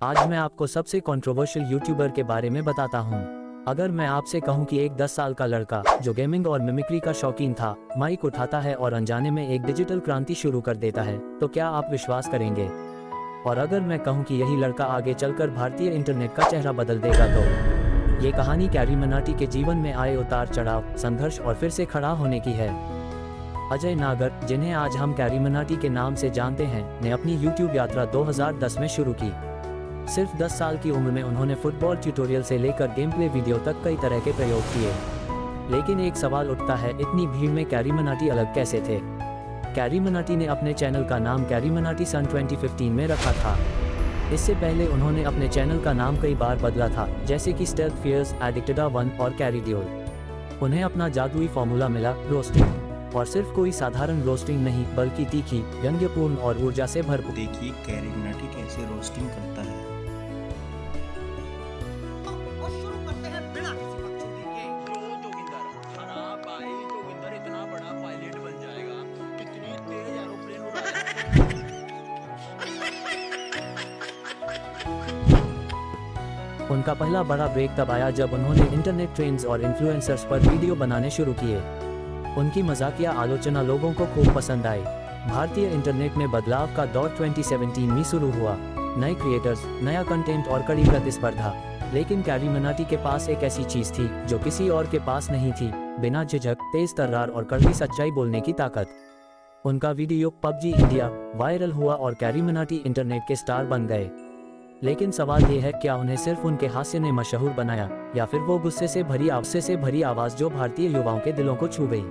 आज मैं आपको सबसे कंट्रोवर्शियल यूट्यूबर के बारे में बताता हूँ। अगर मैं आपसे कहूँ कि एक 10 साल का लड़का जो गेमिंग और मिमिक्री का शौकीन था, माइक उठाता है और अनजाने में एक डिजिटल क्रांति शुरू कर देता है, तो क्या आप विश्वास करेंगे? और अगर मैं कहूँ कि यही लड़का आगे चलकर भारतीय इंटरनेट का चेहरा बदल देगा, तो ये कहानी कैरी मनाटी के जीवन में आए उतार चढ़ाव, संघर्ष और फिर से खड़ा होने की है। अजय नागर, जिन्हें आज हम कैरी मनाटी के नाम से जानते हैं, ने अपनी यूट्यूब यात्रा 2010 में शुरू की। सिर्फ 10 साल की उम्र में उन्होंने फुटबॉल ट्यूटोरियल से लेकर गेम प्ले वीडियो तक कई तरह के प्रयोग किए। लेकिन एक सवाल उठता है, इतनी भीड़ में कैरी मनाटी अलग कैसे थे? कैरी मनाटी ने अपने चैनल का नाम कैरी मनाटी सन 2015 में रखा था। इससे पहले उन्होंने अपने चैनल का नाम कई बार बदला था, जैसे कि स्टेल्थ फियर्स, एडिक्टेड 1 और कैरी ड्यूल। उन्हें अपना जादुई फॉर्मूला मिला, रोस्टिंग। और सिर्फ कोई साधारण रोस्टिंग नहीं, बल्कि तीखी, व्यंग्यपूर्ण और ऊर्जा से भरपूर। देखिए कैरी मनाटी कैसे रोस्टिंग करता है। उनका पहला बड़ा ब्रेक तब आया जब उन्होंने इंटरनेट ट्रेंड्स और इन्फ्लुएंसर्स पर वीडियो बनाने शुरू किए। उनकी मजाकिया आलोचना लोगों को खूब पसंद आई। भारतीय इंटरनेट में बदलाव का दौर 2017 में शुरू हुआ। नए क्रिएटर्स, नया कंटेंट और कड़ी प्रतिस्पर्धा। लेकिन कैरी मनाटी के पास एक ऐसी चीज थी जो किसी और के पास नहीं थी, बिना झिझक, तेज तर्रार और कड़वी सच्चाई बोलने की ताकत। उनका वीडियो पबजी इंडिया वायरल हुआ और कैरी मनाटी इंटरनेट के स्टार बन गए। लेकिन सवाल ये है, क्या उन्हें सिर्फ उनके हास्य ने मशहूर बनाया, या फिर वो गुस्से से भरी आवाज जो भारतीय युवाओं के दिलों को छू गई?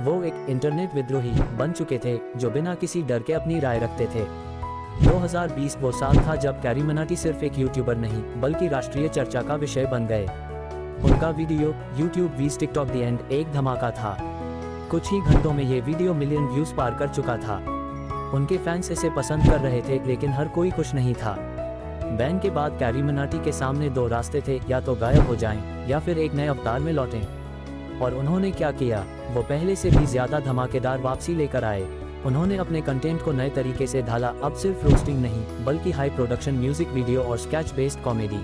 वो एक इंटरनेट विद्रोही बन चुके थे जो बिना किसी डर के अपनी राय रखते थे। 2020 वो साल था जब कैरी मनाटी सिर्फ एक यूट्यूबर नहीं, बल्कि राष्ट्रीय चर्चा का विषय बन गए। उनका वीडियो यूट्यूब वीज टिकटॉक दी एंड एक धमाका था। कुछ ही घंटों में ये वीडियो मिलियन व्यूज पार कर चुका था। उनके फैंस इसे पसंद कर रहे थे, लेकिन हर कोई खुश नहीं था। बैन के बाद कैरी मनाटी के सामने दो रास्ते थे, या तो गायब हो जाएं, या फिर एक नए अवतार में लौटें। और उन्होंने क्या किया? वो पहले से भी ज्यादा धमाकेदार वापसी लेकर आए। उन्होंने अपने कंटेंट को नए तरीके से ढाला। अब सिर्फ रोस्टिंग नहीं, बल्कि हाई प्रोडक्शन म्यूजिक वीडियो और स्केच बेस्ड कॉमेडी।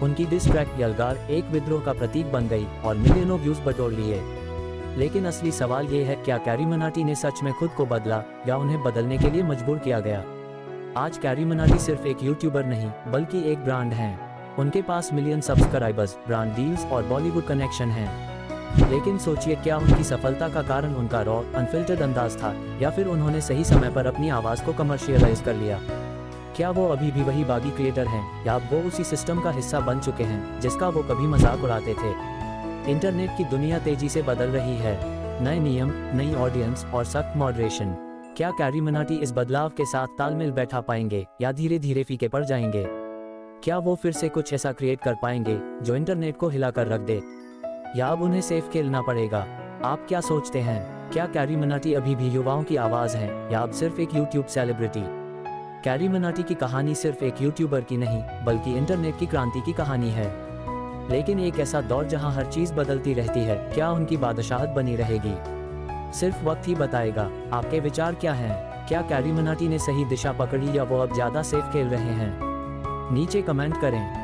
उनकी डिस ट्रैक यलगार एक विद्रोह का प्रतीक बन गई और मिलियनों व्यूज बटोर लिए। लेकिन असली सवाल ये है, क्या कैरी मनाटी ने सच में खुद को बदला, या उन्हें बदलने के लिए मजबूर किया गया? आज कैरी मनाटी सिर्फ एक यूट्यूबर नहीं, बल्कि एक ब्रांड हैं। उनके पास मिलियन सब्सक्राइबर्स, ब्रांड डील्स और बॉलीवुड कनेक्शन हैं। लेकिन सोचिए, क्या उनकी सफलता का कारण उनका रॉ, अनफिल्टर्ड अंदाज था, या फिर उन्होंने सही समय पर अपनी आवाज को कमर्शियलाइज कर लिया? क्या वो अभी भी वही बागी क्रिएटर हैं, या वो उसी सिस्टम का हिस्सा बन चुके हैं जिसका वो कभी मजाक उड़ाते थे? इंटरनेट की दुनिया तेजी से बदल रही है। नए नियम, नई ऑडियंस और सख्त मॉडरेशन। क्या कैरी मनाटी इस बदलाव के साथ तालमेल बैठा पाएंगे, या धीरे धीरे फीके पड़ जाएंगे? क्या वो फिर से कुछ ऐसा क्रिएट कर पाएंगे जो इंटरनेट को हिलाकर रख दे, या अब उन्हें सेफ खेलना पड़ेगा? आप क्या सोचते हैं? क्या कैरी मनाटी अभी भी युवाओं की आवाज है, या अब सिर्फ एक यूट्यूब सेलिब्रिटी? कैरी मनाटी की कहानी सिर्फ एक यूट्यूबर की नहीं, बल्कि इंटरनेट की क्रांति की कहानी है। लेकिन एक ऐसा दौर जहां हर चीज बदलती रहती है, क्या उनकी बादशाहत बनी रहेगी? सिर्फ वक्त ही बताएगा। आपके विचार क्या हैं? क्या कैरी मनाटी ने सही दिशा पकड़ी, या वो अब ज्यादा सेफ खेल रहे हैं? नीचे कमेंट करें।